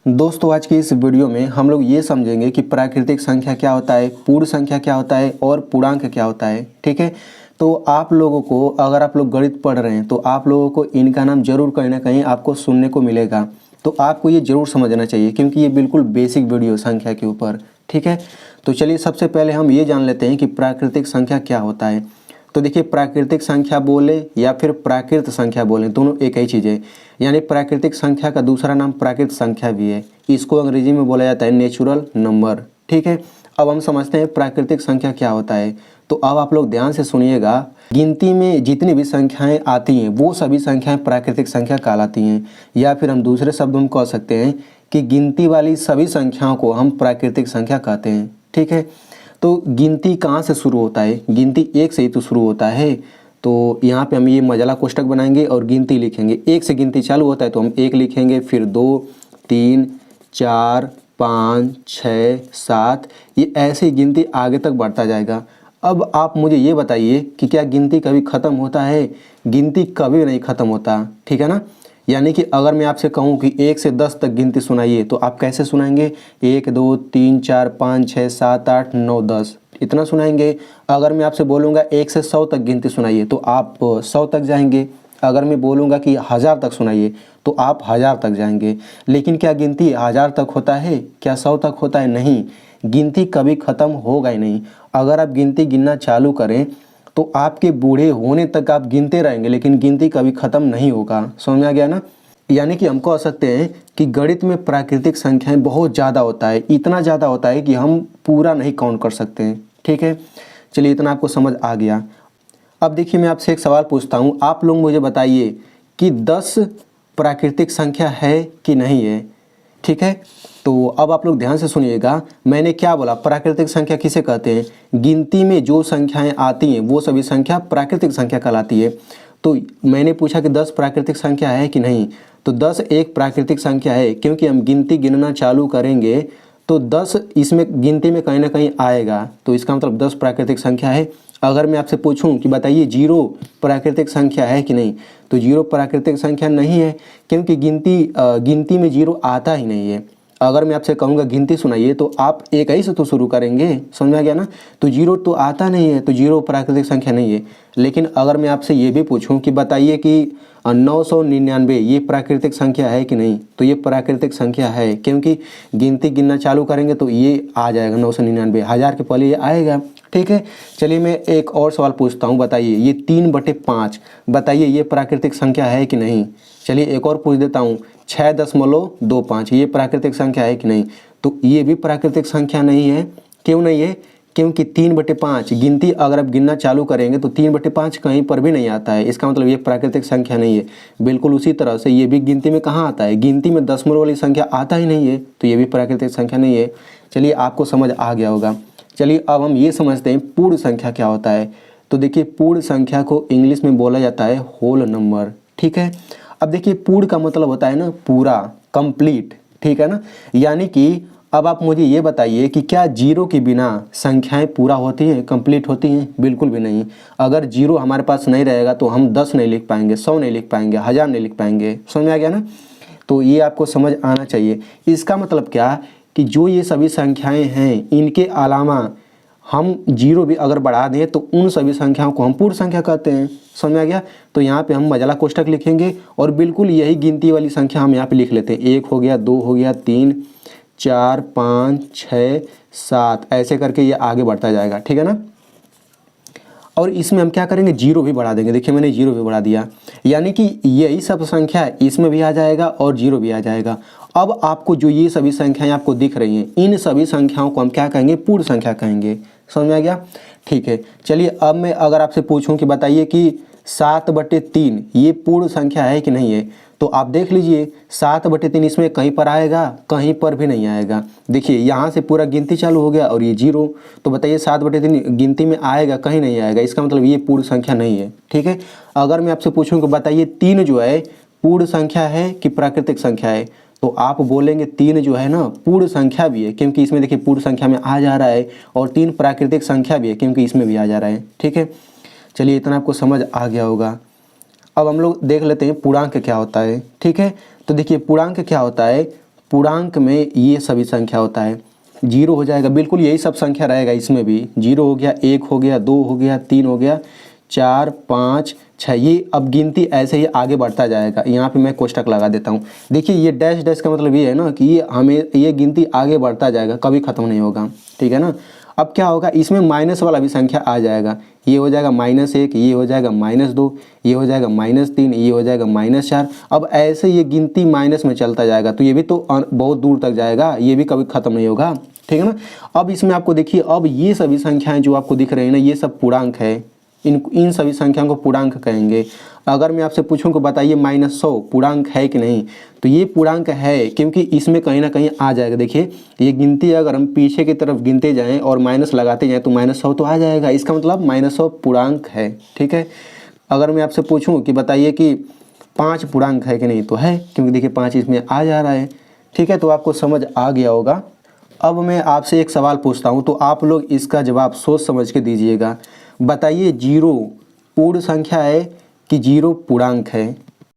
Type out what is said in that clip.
दोस्तों आज की इस वीडियो में हम लोग ये समझेंगे कि प्राकृतिक संख्या क्या होता है, पूर्ण संख्या क्या होता है और पूर्णांक क्या होता है। ठीक है, तो आप लोगों को अगर आप लोग गणित पढ़ रहे हैं तो आप लोगों को इनका नाम जरूर कहीं ना कहीं आपको सुनने को मिलेगा। तो आपको ये जरूर समझना चाहिए क्योंकि ये बिल्कुल बेसिक वीडियो संख्या के ऊपर। ठीक है, तो चलिए सबसे पहले हम ये जान लेते हैं कि प्राकृतिक संख्या क्या होता है। तो देखिए, प्राकृतिक संख्या बोले या फिर प्राकृत संख्या बोले, दोनों एक ही चीज़ है। यानी प्राकृतिक संख्या का दूसरा नाम प्राकृत संख्या भी है। इसको अंग्रेजी में बोला जाता है नेचुरल नंबर। ठीक है, अब हम समझते हैं प्राकृतिक संख्या क्या होता है। तो अब आप लोग ध्यान से सुनिएगा, गिनती में जितनी भी संख्याएं आती हैं वो सभी संख्याएं प्राकृतिक संख्या कहलाती हैं। या फिर हम दूसरे शब्दों में कह सकते हैं कि गिनती वाली सभी संख्याओं को हम प्राकृतिक संख्या कहते हैं। ठीक है, तो गिनती कहाँ से शुरू होता है? गिनती एक से ही तो शुरू होता है। तो यहाँ पे हम ये मजला कोष्टक बनाएंगे और गिनती लिखेंगे। एक से गिनती चालू होता है तो हम एक लिखेंगे, फिर 2, 3, 4, 5, 6, 7, ये ऐसे ही गिनती आगे तक बढ़ता जाएगा। अब आप मुझे ये बताइए कि क्या गिनती कभी ख़त्म होता है? गिनती कभी नहीं ख़त्म होता। ठीक है ना, यानी कि अगर मैं आपसे कहूँ कि 1 से 10 तक गिनती सुनाइए तो आप कैसे सुनाएंगे? 1, 2, 3, 4, 5, 6, 7, 8, 9, 10 इतना सुनाएंगे। अगर मैं आपसे बोलूँगा 1 से 100 तक गिनती सुनाइए तो आप 100 तक जाएंगे। अगर मैं बोलूँगा कि 1000 तक सुनाइए तो आप 1000 तक जाएंगे। लेकिन क्या गिनती 1000 तक होता है? क्या 100 तक होता है? नहीं, गिनती कभी ख़त्म होगा ही नहीं। अगर आप गिनती गिनना चालू करें तो आपके बूढ़े होने तक आप गिनते रहेंगे, लेकिन गिनती कभी ख़त्म नहीं होगा। समझ में आ गया ना? यानी कि हम कह सकते हैं कि गणित में प्राकृतिक संख्याएं बहुत ज़्यादा होता है। इतना ज़्यादा होता है कि हम पूरा नहीं काउंट कर सकते हैं। ठीक है, चलिए इतना आपको समझ आ गया। अब देखिए, मैं आपसे एक सवाल पूछता हूँ, आप लोग मुझे बताइए कि 10 प्राकृतिक संख्या है कि नहीं है। ठीक है, तो अब आप लोग ध्यान से सुनिएगा, मैंने क्या बोला? प्राकृतिक संख्या किसे कहते हैं? गिनती में जो संख्याएं आती हैं वो सभी संख्या प्राकृतिक संख्या कहलाती है। तो मैंने पूछा कि 10 प्राकृतिक संख्या है कि नहीं, तो 10 एक प्राकृतिक संख्या है क्योंकि हम गिनती गिनना चालू करेंगे तो 10 इसमें गिनती में कहीं ना कहीं आएगा। तो इसका मतलब 10 प्राकृतिक संख्या है। अगर मैं आपसे पूछूं कि बताइए 0 प्राकृतिक संख्या है कि नहीं, तो 0 प्राकृतिक संख्या नहीं है क्योंकि गिनती में 0 आता ही नहीं है। अगर मैं आपसे कहूँगा गिनती सुनाइए तो आप एक ही से तो शुरू करेंगे। समझ में आ गया ना? तो 0 तो आता नहीं है, तो 0 प्राकृतिक संख्या नहीं है। लेकिन अगर मैं आपसे ये भी पूछूं कि बताइए कि 999 ये प्राकृतिक संख्या है कि नहीं, तो ये प्राकृतिक संख्या है क्योंकि गिनती गिनना चालू करेंगे तो ये आ जाएगा 999, 1000 के पहले ये आएगा। ठीक है, चलिए मैं एक और सवाल पूछता हूँ, बताइए ये 3/5 बताइए ये प्राकृतिक संख्या है कि नहीं। चलिए एक और पूछ देता हूँ, 6.25 ये प्राकृतिक संख्या है कि नहीं, तो ये भी प्राकृतिक संख्या नहीं है। क्यों नहीं है? क्योंकि 3/5 गिनती अगर आप गिनना चालू करेंगे तो 3/5 कहीं पर भी नहीं आता है। इसका मतलब ये प्राकृतिक संख्या नहीं है। बिल्कुल उसी तरह से ये भी गिनती में कहाँ आता है? गिनती में दशमलव वाली संख्या आता ही नहीं है, तो ये भी प्राकृतिक संख्या नहीं है। चलिए आपको समझ आ गया होगा। चलिए अब हम ये समझते हैं पूर्ण संख्या क्या होता है। तो देखिए, पूर्ण संख्या को इंग्लिश में बोला जाता है होल नंबर। ठीक है, अब देखिए पूर्ण का मतलब होता है ना पूरा, कंप्लीट। ठीक है ना, यानी कि अब आप मुझे ये बताइए कि क्या 0 के बिना संख्याएं पूरा होती हैं, कंप्लीट होती हैं? बिल्कुल भी नहीं। अगर 0 हमारे पास नहीं रहेगा तो हम 10 नहीं लिख पाएंगे, 100 नहीं लिख पाएंगे, 1000 नहीं लिख पाएंगे। समझ में आ गया ना? तो ये आपको समझ आना चाहिए। इसका मतलब क्या कि जो ये सभी संख्याएं हैं इनके अलावा हम 0 भी अगर बढ़ा दें तो उन सभी संख्याओं को हम पूर्ण संख्या कहते हैं। समझ में आ गया? तो यहाँ पे हम मजला कोष्टक लिखेंगे और बिल्कुल यही गिनती वाली संख्या हम यहाँ पे लिख लेते हैं। 1 हो गया, 2 हो गया, 3, 4, 5, 6, 7 ऐसे करके ये आगे बढ़ता जाएगा। ठीक है ना? और इसमें हम क्या करेंगे? 0 भी बढ़ा देंगे। देखिए मैंने 0 भी बढ़ा दिया, यानी कि यही सब संख्या इसमें भी आ जाएगा और 0 भी आ जाएगा। अब आपको जो ये सभी संख्याएं आपको दिख रही हैं, इन सभी संख्याओं को हम क्या कहेंगे? पूर्ण संख्या कहेंगे। समझ में आ गया? ठीक है, चलिए अब मैं अगर आपसे पूछूं कि बताइए कि 7/3 ये पूर्ण संख्या है कि नहीं है, तो आप देख लीजिए 7/3 इसमें कहीं पर आएगा? कहीं पर भी नहीं आएगा। देखिए यहाँ से पूरा गिनती चालू हो गया और ये 0, तो बताइए 7/3 गिनती में आएगा? कहीं नहीं आएगा। इसका मतलब ये पूर्ण संख्या नहीं है। ठीक है, अगर मैं आपसे पूछूं कि बताइए 3 जो है पूर्ण संख्या है कि प्राकृतिक संख्या है, तो आप बोलेंगे 3 जो है ना पूर्ण संख्या भी है क्योंकि इसमें देखिए पूर्ण संख्या में आ जा रहा है, और 3 प्राकृतिक संख्या भी है क्योंकि इसमें भी आ जा रहा है। ठीक है, चलिए इतना आपको समझ आ गया होगा। अब हम लोग देख लेते हैं पूर्णांक क्या होता है। ठीक है, तो देखिए पूर्णांक क्या होता है? पूर्णांक में ये सभी संख्या होता है। 0 हो जाएगा, बिल्कुल यही सब संख्या रहेगा इसमें भी। 0 हो गया, 1 हो गया, 2 हो गया, 3 हो गया, 4, 5, 6। ये अब गिनती ऐसे ही आगे बढ़ता जाएगा। यहाँ पे मैं कोष्टक लगा देता हूँ। देखिए ये डैश डैश का मतलब ये है ना कि ये हमें ये गिनती आगे बढ़ता जाएगा, कभी ख़त्म नहीं होगा, ठीक है ना। अब क्या होगा, इसमें माइनस वाला भी संख्या आ जाएगा। ये हो जाएगा -1, ये हो जाएगा -2, ये हो जाएगा -3, ये हो जाएगा -4। अब ऐसे ये गिनती माइनस में चलता जाएगा, तो ये भी तो बहुत दूर तक जाएगा, ये भी कभी ख़त्म नहीं होगा, ठीक है ना। अब इसमें आपको देखिए, अब ये सभी संख्याएं जो आपको दिख रही है ना, ये सब पूर्णांक है। इन सभी संख्याओं को पूर्णांक कहेंगे। अगर मैं आपसे पूछूं कि बताइए -100 पूर्णांक है कि नहीं, तो ये पूर्णांक है, क्योंकि इसमें कहीं ना कहीं आ जाएगा। देखिए ये गिनती अगर हम पीछे की तरफ गिनते जाएं और माइनस लगाते जाएं तो -100 तो आ जाएगा। इसका मतलब -100 पूर्णांक है, ठीक है। अगर मैं आपसे पूछूं कि बताइए कि 5 पूर्णांक है कि नहीं, तो है, क्योंकि देखिए 5 इसमें आ जा रहा है, ठीक है। तो आपको समझ आ गया होगा। अब मैं आपसे एक सवाल पूछता हूँ, तो आप लोग इसका जवाब सोच समझ के दीजिएगा। बताइए 0 पूर्ण संख्या है कि 0 पूर्णांक है?